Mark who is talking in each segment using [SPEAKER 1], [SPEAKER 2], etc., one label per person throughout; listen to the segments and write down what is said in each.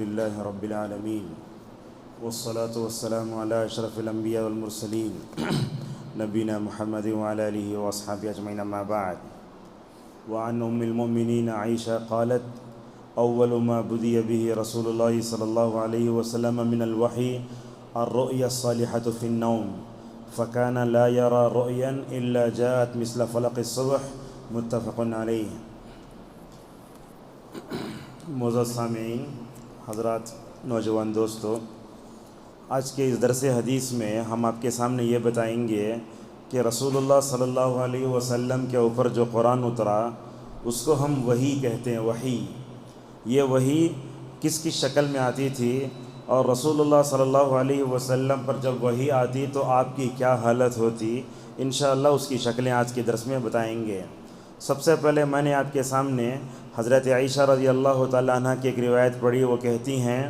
[SPEAKER 1] لله رب العالمين والصلاة والسلام على أشرف الأنبياء والمرسلين نبينا محمد وعلى آله وأصحابه أجمعين أما بعد. وعن أم المؤمنين عائشة قالت: أول ما بدي به رسول الله صلى الله عليه وسلم من الوحي الرؤيا الصالحة في النوم فكان لا يرى رؤيا إلا جاءت مثل فلق الصبح متفق علیہ. معزز سامعین حضرات، نوجوان دوستو، آج کے اس درس حدیث میں ہم آپ کے سامنے یہ بتائیں گے کہ رسول اللہ صلی اللہ علیہ وسلم کے اوپر جو قرآن اترا اس کو ہم وحی کہتے ہیں. وحی، یہ وحی کس کی شکل میں آتی تھی اور رسول اللہ صلی اللہ علیہ وسلم پر جب وحی آتی تو آپ کی کیا حالت ہوتی، انشاءاللہ اس کی شکلیں آج کے درس میں بتائیں گے. سب سے پہلے میں نے آپ کے سامنے حضرت عائشہ رضی اللہ تعالیٰ عنہ کی ایک روایت پڑھی. وہ کہتی ہیں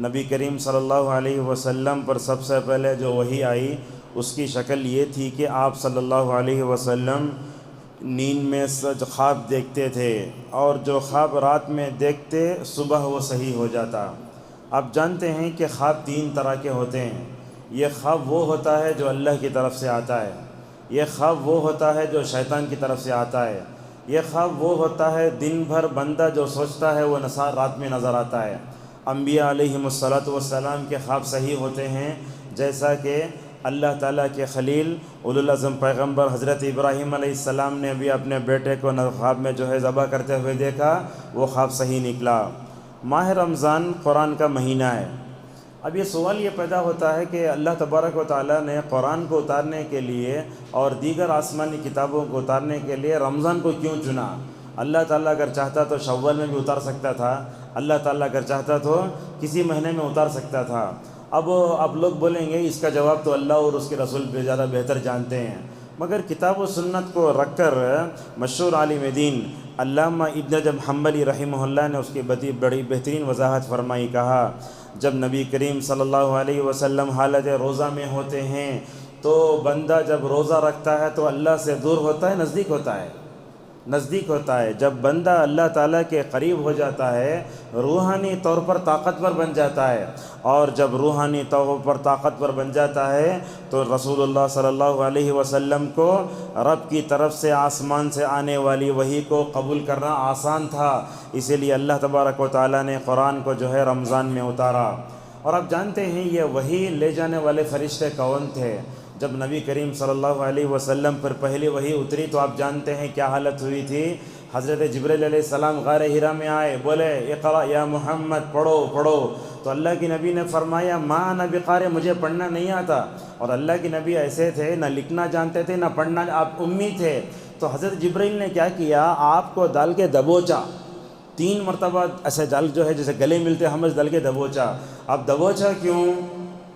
[SPEAKER 1] نبی کریم صلی اللہ علیہ وسلم پر سب سے پہلے جو وحی آئی اس کی شکل یہ تھی کہ آپ صلی اللہ علیہ وسلم نیند میں خواب دیکھتے تھے اور جو خواب رات میں دیکھتے صبح وہ صحیح ہو جاتا. آپ جانتے ہیں کہ خواب 3 طرح کے ہوتے ہیں. یہ خواب وہ ہوتا ہے جو اللہ کی طرف سے آتا ہے، یہ خواب وہ ہوتا ہے جو شیطان کی طرف سے آتا ہے، یہ خواب وہ ہوتا ہے دن بھر بندہ جو سوچتا ہے وہ رات میں نظر آتا ہے. انبیاء علیہم السلام کے خواب صحیح ہوتے ہیں، جیسا کہ اللہ تعالیٰ کے خلیل اولو العزم پیغمبر حضرت ابراہیم علیہ السلام نے بھی اپنے بیٹے کو خواب میں ذبح کرتے ہوئے دیکھا، وہ خواب صحیح نکلا. ماہ رمضان قرآن کا مہینہ ہے. اب یہ سوال یہ پیدا ہوتا ہے کہ اللہ تبارک و تعالیٰ نے قرآن کو اتارنے کے لیے اور دیگر آسمانی کتابوں کو اتارنے کے لیے رمضان کو کیوں چنا؟ اللہ تعالیٰ اگر چاہتا تو شوال میں بھی اتار سکتا تھا، اللہ تعالیٰ اگر چاہتا تو کسی مہینے میں اتار سکتا تھا. اب لوگ بولیں گے اس کا جواب تو اللہ اور اس کے رسول پہ زیادہ بہتر جانتے ہیں. مگر کتاب و سنت کو رکھ کر مشہور عالم دین علامہ ابن رجب حنبلی رحمہ اللہ نے اس کی بڑی بہترین وضاحت فرمائی. کہا جب نبی کریم صلی اللہ علیہ وسلم حالت روزہ میں ہوتے ہیں تو بندہ جب روزہ رکھتا ہے تو اللہ سے دور ہوتا ہے، نزدیک ہوتا ہے، نزدیک ہوتا ہے. جب بندہ اللہ تعالیٰ کے قریب ہو جاتا ہے روحانی طور پر طاقتور بن جاتا ہے، اور جب روحانی طور پر طاقتور بن جاتا ہے تو رسول اللہ صلی اللہ علیہ وسلم کو رب کی طرف سے آسمان سے آنے والی وحی کو قبول کرنا آسان تھا. اسی لیے اللہ تبارک و تعالیٰ نے قرآن کو رمضان میں اتارا. اور آپ جانتے ہیں یہ وحی لے جانے والے فرشتے کون تھے؟ جب نبی کریم صلی اللہ علیہ وسلم پر پہلی وحی اتری تو آپ جانتے ہیں کیا حالت ہوئی تھی. حضرت جبریل علیہ السلام غار حرا میں آئے، بولے اقرا یا محمد، پڑھو پڑھو. تو اللہ کی نبی نے فرمایا ما انا بقارئ، مجھے پڑھنا نہیں آتا. اور اللہ کی نبی ایسے تھے، نہ لکھنا جانتے تھے نہ پڑھنا، آپ امی تھے. تو حضرت جبریل نے کیا کیا، آپ کو ڈال کے دبوچا. 3 مرتبہ ایسے ڈال جیسے گلے ملتے ہم ڈال کے دبوچا. اب دبوچا کیوں؟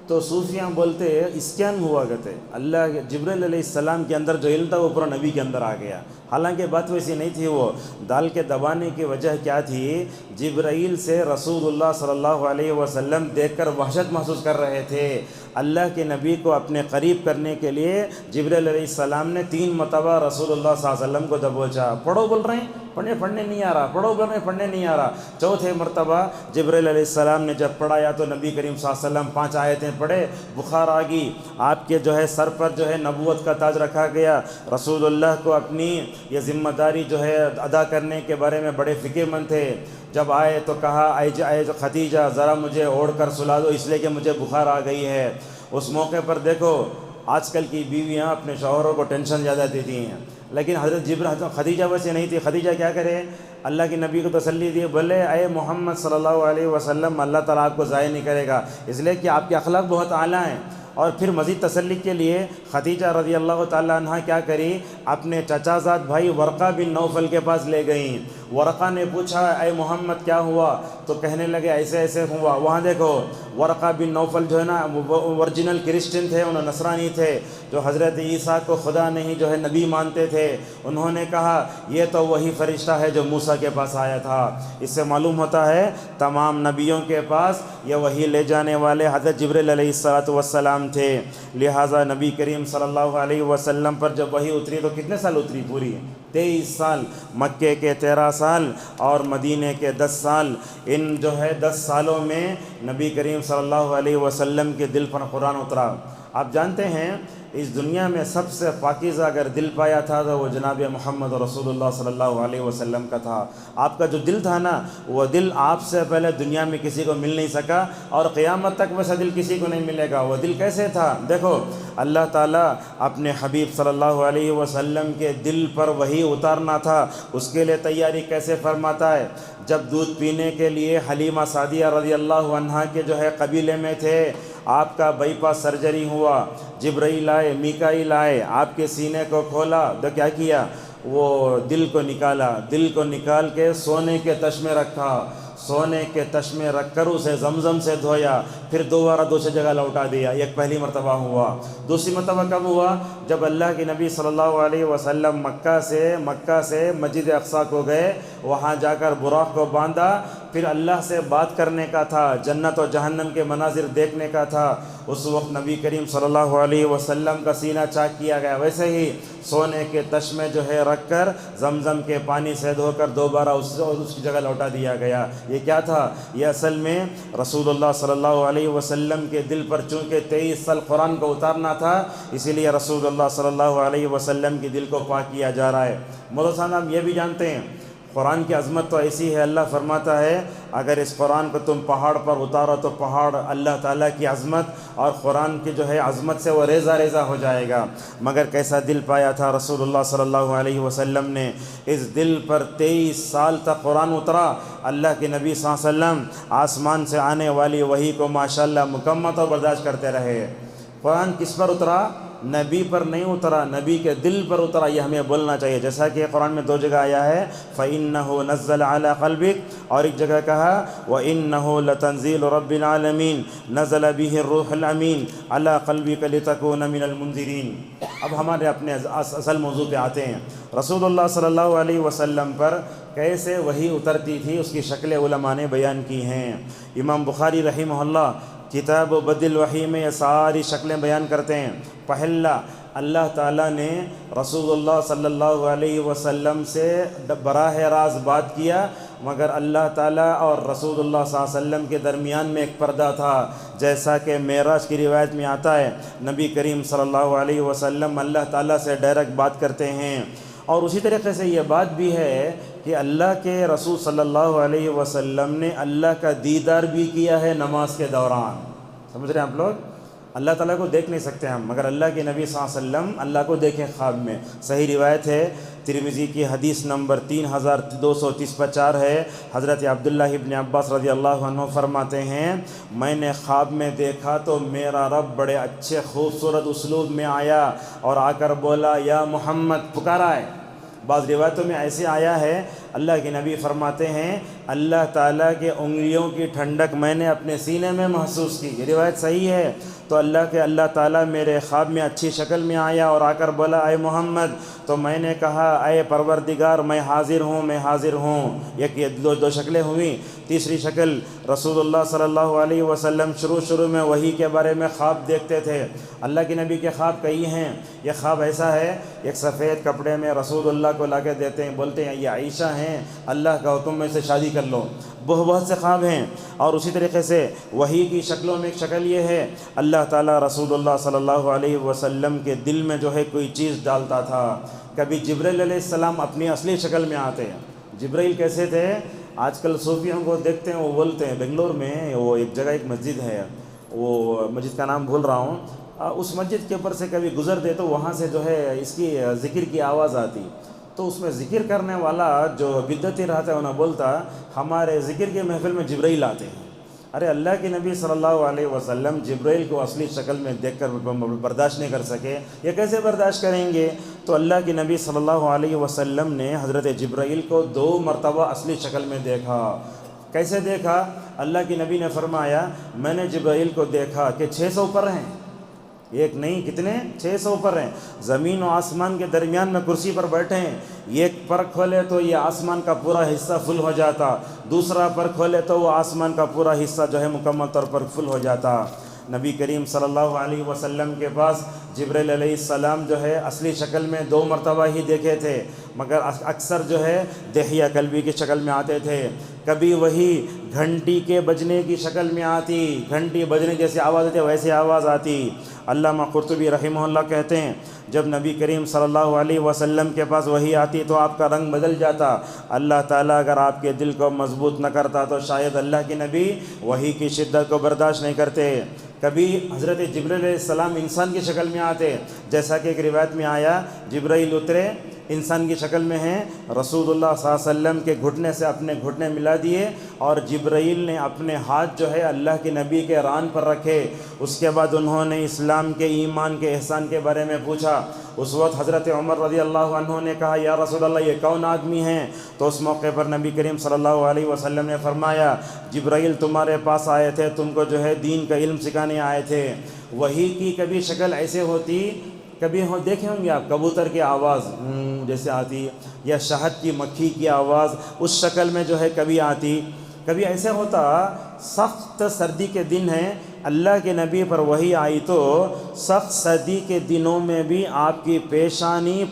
[SPEAKER 1] تو صوفیاں بولتے اسکین ہوا کرتے. اللہ جبریل علیہ السلام کے اندر جو علم تھا وہ پورا نبی کے اندر آ گیا. حالانکہ بات ویسی نہیں تھی. وہ دال کے دبانے کی وجہ کیا تھی؟ جبرائیل سے رسول اللہ صلی اللہ علیہ وسلم دیکھ کر وحشت محسوس کر رہے تھے. اللہ کے نبی کو اپنے قریب کرنے کے لیے جبرائیل علیہ السلام نے 3 مرتبہ رسول اللہ صلی اللہ علیہ وسلم کو دبوچا. پڑھو بول رہے ہیں، پڑھنے نہیں آ رہا، پڑھو بول رہے ہیں، پڑھنے نہیں آ رہا. چوتھے مرتبہ جبرائیل علیہ السلام نے جب پڑھایا تو نبی کریم صلی اللہ علیہ وسلم 5 آیتیں پڑھے، بخار آ گئی. آپ کے سر پر نبوت کا تاج رکھا گیا. رسول اللہ کو اپنی یہ ذمہ داری ادا کرنے کے بارے میں بڑے فکر مند تھے. جب آئے تو کہا اے خدیجہ ذرا مجھے اوڑھ کر سلا دو اس لیے کہ مجھے بخار آ گئی ہے. اس موقع پر دیکھو آج کل کی بیویاں اپنے شوہروں کو ٹینشن زیادہ دیتی ہیں، لیکن حضرت خدیجہ ویسے نہیں تھی. خدیجہ کیا کرے، اللہ کے نبی کو تسلی دی، بولے اے محمد صلی اللہ علیہ وسلم اللہ تعالیٰ آپ کو ضائع نہیں کرے گا، اس لیے کہ آپ کے اخلاق بہت اعلیٰ ہیں. اور پھر مزید تسلی کے لیے خدیجہ رضی اللہ تعالیٰ عنہ کیا کری، اپنے چچا زاد بھائی ورقہ بن نوفل کے پاس لے گئیں. ورقہ نے پوچھا اے محمد کیا ہوا؟ تو کہنے لگے ایسے ایسے ہوا. وہاں دیکھو ورقہ بن نوفل وہ اوریجنل کرسچن تھے، انہوں نصرانی تھے، جو حضرت عیسیٰ کو خدا نہیں نبی مانتے تھے. انہوں نے کہا یہ تو وہی فرشتہ ہے جو موسیٰ کے پاس آیا تھا. اس سے معلوم ہوتا ہے تمام نبیوں کے پاس یہ وحی لے جانے والے حضرت جبریل علیہ السلام تھے. لہٰذا نبی کریم صلی اللہ علیہ وسلم پر جب وحی اتری تو کتنے سال اتری؟ پوری 23 سال، مکے کے 13 سال اور مدینے کے 10 سال، ان جو ہے 10 سالوں میں نبی کریم صلی اللہ علیہ وسلم کے دل پر قرآن اترا۔ آپ جانتے ہیں اس دنیا میں سب سے پاکیزہ اگر دل پایا تھا تو وہ جناب محمد رسول اللہ صلی اللہ علیہ وسلم کا تھا۔ آپ کا جو دل تھا نا، وہ دل آپ سے پہلے دنیا میں کسی کو مل نہیں سکا، اور قیامت تک ویسا دل کسی کو نہیں ملے گا۔ وہ دل کیسے تھا؟ دیکھو، اللہ تعالیٰ اپنے حبیب صلی اللہ علیہ وسلم کے دل پر وحی اتارنا تھا، اس کے لیے تیاری کیسے فرماتا ہے؟ جب دودھ پینے کے لیے حلیمہ سعدیہ رضی اللہ عنہا کے جو ہے قبیلے میں تھے، آپ کا بائی پاس سرجری ہوا، جبرائیل آئے، میکائیل آئے، آپ کے سینے کو کھولا تو کیا کیا؟ وہ دل کو نکالا، دل کو نکال کے سونے کے تش میں رکھا، سونے کے تش میں رکھ کر اسے زمزم سے دھویا، پھر دوبارہ دوسری جگہ لوٹا دیا۔ ایک پہلی مرتبہ ہوا۔ دوسری مرتبہ کب ہوا؟ جب اللہ کے نبی صلی اللہ علیہ وسلم مکہ سے مسجد اقصیٰ کو گئے، وہاں جا کر براق کو باندھا، پھر اللہ سے بات کرنے کا تھا، جنت و جہنم کے مناظر دیکھنے کا تھا۔ اس وقت نبی کریم صلی اللہ علیہ وسلم کا سینہ چاک کیا گیا۔ ویسے ہی سونے کے تش میں جو ہے رکھ کر زمزم کے پانی سے دھو کر دوبارہ اس کی جگہ لوٹا دیا گیا۔ یہ کیا تھا؟ یہ اصل میں رسول اللہ صلی اللہ علیہ وسلم کے دل پر چونکہ 23 سال قرآن کو اتارنا تھا، اسی لیے رسول اللہ صلی اللہ علیہ وسلم کے دل کو پاک کیا جا رہا ہے۔ مولانا ہم یہ بھی جانتے ہیں قرآن کی عظمت تو ایسی ہے، اللہ فرماتا ہے اگر اس قرآن کو تم پہاڑ پر اتارو تو پہاڑ اللہ تعالیٰ کی عظمت اور قرآن کی جو ہے عظمت سے وہ ریزہ ریزہ ہو جائے گا۔ مگر کیسا دل پایا تھا رسول اللہ صلی اللہ علیہ وسلم نے، اس دل پر 23 سال تک قرآن اترا۔ اللہ کے نبی صلی اللہ علیہ وسلم آسمان سے آنے والی وحی کو ماشاءاللہ مکمل طور برداشت کرتے رہے۔ قرآن کس پر اترا؟ نبی پر نہیں اترا، نبی کے دل پر اترا۔ یہ ہمیں بولنا چاہیے، جیسا کہ قرآن میں 2 جگہ آیا ہے فَإِنَّهُ نَزَّلَ عَلَىٰ قَلْبِكَ، اور ایک جگہ کہا وَإِنَّهُ لَتَنزِيلُ رَبِّ الْعَالَمِينَ نَزَلَ بِهِ الرُّوحُ الْأَمِينُ عَلَىٰ قَلْبِكَ لِتَكُونَ مِنَ الْمُنذِرِينَ۔ اب ہمارے اپنے اصل موضوع پہ آتے ہیں۔ رسول اللہ صلی اللہ علیہ وسلم پر کیسے وحی اترتی تھی، اس کی شکلیں علماء نے بیان کی ہیں۔ امام بخاری رحمہ اللہ کتاب بدء الوحی میں یہ ساری شکلیں بیان کرتے ہیں۔ پہلا، اللہ تعالیٰ نے رسول اللہ صلی اللہ علیہ وسلم سے براہ راست بات کیا، مگر اللہ تعالیٰ اور رسول اللہ صلی اللہ علیہ وسلم کے درمیان میں ایک پردہ تھا، جیسا کہ معراج کی روایت میں آتا ہے نبی کریم صلی اللہ علیہ وسلم اللہ تعالیٰ سے ڈائریکٹ بات کرتے ہیں۔ اور اسی طریقے سے یہ بات بھی ہے کہ اللہ کے رسول صلی اللہ علیہ وسلم نے اللہ کا دیدار بھی کیا ہے نماز کے دوران۔ سمجھ رہے ہیں آپ لوگ؟ اللہ تعالیٰ کو دیکھ نہیں سکتے ہم، مگر اللہ کے نبی صلی اللہ علیہ وسلم اللہ کو دیکھیں خواب میں۔ صحیح روایت ہے، ترمذی کی حدیث نمبر 3234 ہے۔ حضرت عبداللہ ابن عباس رضی اللہ عنہ فرماتے ہیں میں نے خواب میں دیکھا تو میرا رب بڑے اچھے خوبصورت اسلوب میں آیا اور آ کر بولا یا محمد، پکارا ہے۔ بعض روایتوں میں ایسے آیا ہے، اللہ کے نبی فرماتے ہیں اللہ تعالیٰ کے انگلیوں کی ٹھنڈک میں نے اپنے سینے میں محسوس کی۔ یہ روایت صحیح ہے۔ تو اللہ تعالیٰ میرے خواب میں اچھی شکل میں آیا اور آ کر بولا اے محمد، تو میں نے کہا اے پروردگار میں حاضر ہوں۔ یہ دو شکلیں ہوئیں۔ تیسری شکل، رسول اللہ صلی اللہ علیہ وسلم شروع میں وحی کے بارے میں خواب دیکھتے تھے۔ اللہ کے نبی کے خواب کئی ہیں۔ یہ خواب ایسا ہے، ایک سفید کپڑے میں رسول اللہ کو لا کے دیتے ہیں، بولتے ہیں یہ عائشہ ہیں، اللہ کا حکم میں سے شادی کر لو۔ بہت سے خواب ہیں۔ اور اسی طریقے سے وحی کی شکلوں میں ایک شکل یہ ہے، اللہ تعالیٰ رسول اللہ صلی اللہ علیہ وسلم کے دل میں جو ہے کوئی چیز ڈالتا تھا۔ کبھی جبرائیل علیہ السلام اپنی اصلی شکل میں آتے ہیں۔ جبرائیل کیسے تھے؟ آج کل صوفیوں کو دیکھتے ہیں، وہ بولتے ہیں بنگلور میں وہ ایک جگہ ایک مسجد ہے، وہ مسجد کا نام بھول رہا ہوں، اس مسجد کے اوپر سے کبھی گزرتے تو وہاں سے جو ہے اس کی ذکر کی آواز آتی، تو اس میں ذکر کرنے والا جو بدعتی رہتا ہے انہیں بولتا ہمارے ذکر کے محفل میں جبرائیل آتے ہیں۔ ارے اللہ کے نبی صلی اللہ علیہ وسلم جبرائیل کو اصلی شکل میں دیکھ کر برداشت نہیں کر سکے، یہ کیسے برداشت کریں گے؟ تو اللہ کے نبی صلی اللہ علیہ وسلم نے حضرت جبرائیل کو 2 مرتبہ اصلی شکل میں دیکھا۔ کیسے دیکھا؟ اللہ کے نبی نے فرمایا میں نے جبرائیل کو دیکھا کہ 600 اوپر ہیں، ایک نہیں کتنے 600 اوپر ہیں، زمین و آسمان کے درمیان میں کرسی پر بیٹھے ہیں۔ ایک پر کھولے تو یہ آسمان کا پورا حصہ فل ہو جاتا، دوسرا پر کھولے تو وہ آسمان کا پورا حصہ جو ہے مکمل طور پر فل ہو جاتا۔ نبی کریم صلی اللہ علیہ وسلم کے پاس جبرائیل علیہ السلام جو ہے اصلی شکل میں 2 مرتبہ ہی دیکھے تھے، مگر اکثر جو ہے دحیہ کلبی کی شکل میں آتے تھے۔ کبھی وہی گھنٹی کے بجنے کی شکل میں آتی، گھنٹی بجنے جیسی آواز آتی ویسے آواز آتی۔ علامہ قرطبی رحمہ اللہ کہتے ہیں جب نبی کریم صلی اللہ علیہ وسلم کے پاس وحی آتی تو آپ کا رنگ بدل جاتا۔ اللہ تعالیٰ اگر آپ کے دل کو مضبوط نہ کرتا تو شاید اللہ کے نبی وحی کی شدت کو برداشت نہیں کرتے۔ کبھی حضرت جبرائیل علیہ السلام انسان کی شکل میں آتے، جیسا کہ ایک روایت میں آیا جبرائیل اترے انسان کی شکل میں ہیں، رسول اللہ صلی اللہ علیہ وسلم کے گھٹنے سے اپنے گھٹنے ملا دیے اور جبرائیل نے اپنے ہاتھ جو ہے اللہ کے نبی کے ران پر رکھے۔ اس کے بعد انہوں نے اسلام کے، ایمان کے، احسان کے بارے میں پوچھا۔ اس وقت حضرت عمر رضی اللہ عنہ نے کہا یا رسول اللہ یہ کون آدمی ہیں؟ تو اس موقع پر نبی کریم صلی اللہ علیہ وسلم نے فرمایا جبرائیل تمہارے پاس آئے تھے، تم کو جو ہے دین کا علم سکھانے آئے تھے۔ وحی کی کبھی شکل ایسے ہوتی، کبھی دیکھے ہوں گے آپ کبوتر کی آواز جیسے آتی، یا شہد کی مکھی کی آواز اس شکل میں جو ہے کبھی آتی۔ کبھی ایسے ہوتا سخت سردی کے دن ہیں، اللہ کے نبی پر وحی آئی تو سخت سردی کے دنوں میں بھی آپ کی پیشانی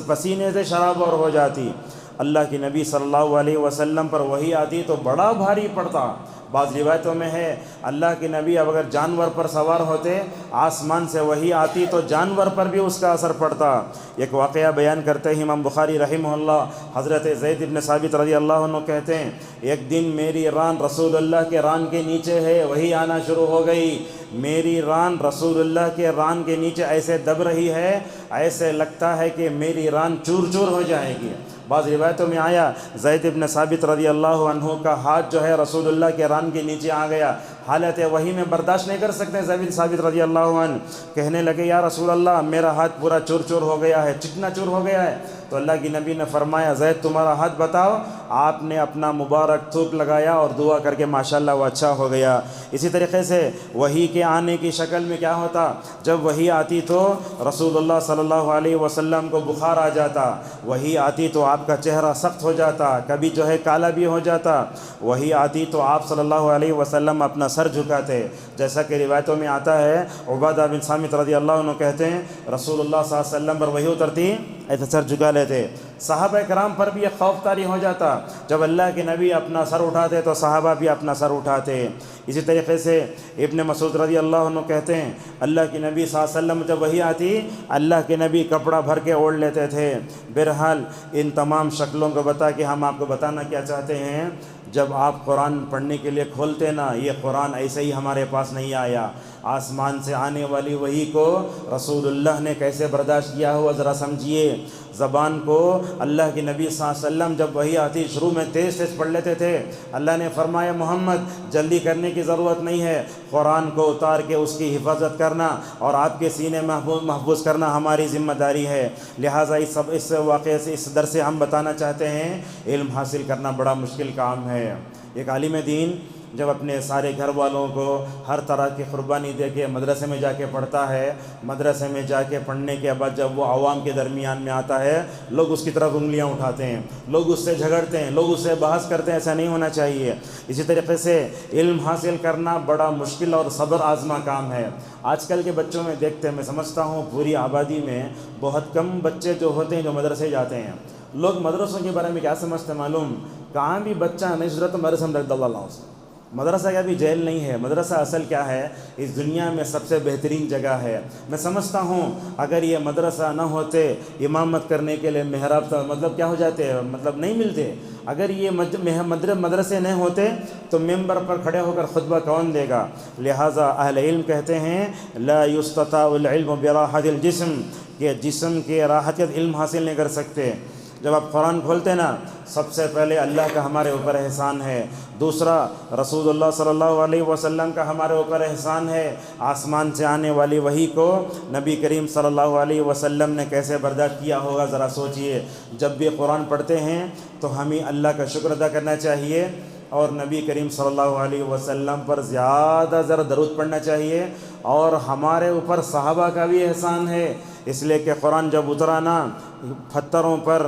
[SPEAKER 1] پسینے سے شرابور ہو جاتی۔ اللہ کے نبی صلی اللہ علیہ وسلم پر وحی آتی تو بڑا بھاری پڑتا۔ بعض روایتوں میں ہے اللہ کے نبی اب اگر جانور پر سوار ہوتے، آسمان سے وحی آتی تو جانور پر بھی اس کا اثر پڑتا۔ ایک واقعہ بیان کرتے ہیں امام بخاری رحمہ اللہ، حضرت زید بن ثابت رضی اللہ عنہ کہتے ہیں ایک دن میری ران رسول اللہ کے ران کے نیچے ہے، وحی آنا شروع ہو گئی۔ میری ران رسول اللہ کے ران کے نیچے ایسے دب رہی ہے، ایسے لگتا ہے کہ میری ران چور چور ہو جائے گی۔ بعض روایتوں میں آیا زید بن ثابت رضی اللہ عنہ کا ہاتھ جو ہے رسول اللہ کے ران کے نیچے آ گیا۔ حالت وحی میں برداشت نہیں کر سکتے زید بن ثابت رضی اللہ عنہ، کہنے لگے یا رسول اللہ میرا ہاتھ پورا چور چور ہو گیا ہے، چکنا چور ہو گیا ہے۔ تو اللہ کی نبی نے فرمایا زید تمہارا ہاتھ بتاؤ۔ آپ نے اپنا مبارک تھوک لگایا اور دعا کر کے ماشاءاللہ وہ اچھا ہو گیا۔ اسی طریقے سے وحی کے آنے کی شکل میں کیا ہوتا، جب وحی آتی تو رسول اللہ صلی اللہ علیہ وسلم کو بخار آ جاتا، وحی آتی تو آپ کا چہرہ سخت ہو جاتا، کبھی جو ہے کالا بھی ہو جاتا۔ وحی آتی تو آپ صلی اللہ علیہ وسلم اپنا سر جھکاتے، جیسا کہ روایتوں میں آتا ہے عبادہ بن صامت رضی اللہ عنہ کہتے ہیں رسول اللہ صلی اللہ علیہ وسلم پر وحی اترتی ایسے سر جھکا لیتے۔ صحابہ کرام پر بھی ایک خوف طاری ہو جاتا، جب اللہ کے نبی اپنا سر اٹھاتے تو صحابہ بھی اپنا سر اٹھاتے۔ اسی طریقے سے ابن مسعود رضی اللہ عنہ کہتے ہیں اللہ کے نبی صلی اللہ علیہ وسلم جب وحی آتی اللہ کے نبی کپڑا بھر کے اوڑھ لیتے تھے۔ بہرحال ان تمام شکلوں کو بتا کے ہم آپ کو بتانا کیا چاہتے ہیں، جب آپ قرآن پڑھنے کے لیے کھولتے نا، یہ قرآن ایسے ہی ہمارے پاس نہیں آیا، آسمان سے آنے والی وحی کو رسول اللہ نے کیسے برداشت کیا ہوا ذرا سمجھیے۔ زبان کو اللہ کے نبی صلی اللہ علیہ وسلم جب وحی آتی شروع میں تیز تیز پڑھ لیتے تھے۔ اللہ نے فرمایا محمد جلدی کرنے کی ضرورت نہیں ہے، قرآن کو اتار کے اس کی حفاظت کرنا اور آپ کے سینے محفوظ کرنا ہماری ذمہ داری ہے۔ لہٰذا اس واقعے سے، اس درس سے ہم بتانا چاہتے ہیں علم حاصل کرنا بڑا مشکل کام ہے۔ ایک عالم دین جب اپنے سارے گھر والوں کو ہر طرح کی قربانی دے کے مدرسے میں جا کے پڑھتا ہے، مدرسے میں جا کے پڑھنے کے بعد جب وہ عوام کے درمیان میں آتا ہے لوگ اس کی طرف انگلیاں اٹھاتے ہیں، لوگ اس سے جھگڑتے ہیں، لوگ اس سے بحث کرتے ہیں، ایسا نہیں ہونا چاہیے۔ اسی طریقے سے علم حاصل کرنا بڑا مشکل اور صبر آزما کام ہے۔ آج کل کے بچوں میں دیکھتے ہیں، میں سمجھتا ہوں پوری آبادی میں بہت کم بچے جو ہوتے ہیں جو مدرسے جاتے ہیں۔ لوگ مدرسوں کے بارے میں کیا سمجھتے ہیں معلوم، کہاں بھی بچہ نہیں ضرورت مدرسے میں رکھ اللہ سے۔ مدرسہ کا بھی جیل نہیں ہے، مدرسہ اصل کیا ہے، اس دنیا میں سب سے بہترین جگہ ہے۔ میں سمجھتا ہوں اگر یہ مدرسہ نہ ہوتے، امامت کرنے کے لیے محراب مطلب کیا ہو جاتے، مطلب نہیں ملتے۔ اگر یہ مدرسے نہیں ہوتے تو ممبر پر کھڑے ہو کر خطبہ کون دے گا؟ لہٰذا اہل علم کہتے ہیں لا یستطاع العلم براحت الجسم، کہ جسم کے راحت علم حاصل نہیں کر سکتے۔ جب آپ قرآن کھولتے نا، سب سے پہلے اللہ کا ہمارے اوپر احسان ہے، دوسرا رسول اللہ صلی اللہ علیہ وسلم کا ہمارے اوپر احسان ہے۔ آسمان سے آنے والی وحی کو نبی کریم صلی اللہ علیہ وسلم نے کیسے برداشت کیا ہوگا ذرا سوچئے۔ جب بھی قرآن پڑھتے ہیں تو ہمیں اللہ کا شکر ادا کرنا چاہیے اور نبی کریم صلی اللہ علیہ وسلم پر زیادہ درود پڑھنا چاہیے۔ اور ہمارے اوپر صحابہ کا بھی احسان ہے، اس لیے کہ قرآن جب اترا نا پتھروں پر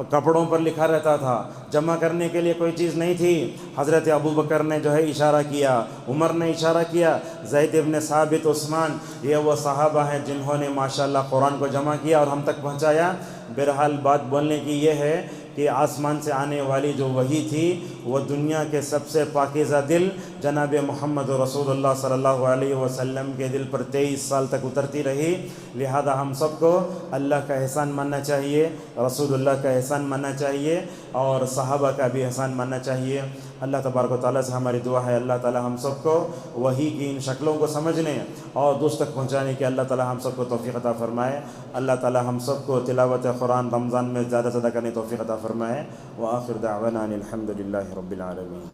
[SPEAKER 1] کپڑوں پر لکھا رہتا تھا، جمع کرنے کے لیے کوئی چیز نہیں تھی۔ حضرت ابوبکر نے جو ہے اشارہ کیا، عمر نے اشارہ کیا، زید ابن ثابت، عثمان، یہ وہ صحابہ ہیں جنہوں نے ماشاءاللہ قرآن کو جمع کیا اور ہم تک پہنچایا۔ بہرحال بات بولنے کی یہ ہے کہ آسمان سے آنے والی جو وحی تھی وہ دنیا کے سب سے پاکیزہ دل جناب محمد رسول اللہ صلی اللہ علیہ وسلم کے دل پر 23 سال تک اترتی رہی۔ لہذا ہم سب کو اللہ کا احسان ماننا چاہیے، رسول اللہ کا احسان ماننا چاہیے اور صحابہ کا بھی احسان ماننا چاہیے۔ اللہ تبارک و تعالیٰ سے ہماری دعا ہے اللہ تعالیٰ ہم سب کو وحی کی ان شکلوں کو سمجھنے اور دوست تک پہنچانے کی اللہ تعالیٰ ہم سب کو توفیق عطا فرمائے۔ اللہ تعالیٰ ہم سب کو تلاوت قرآن رمضان میں زیادہ سے زیادہ کرنے توفیق عطا فرمائے۔ وآخر دعوانا ان الحمد للہ رب العالمین۔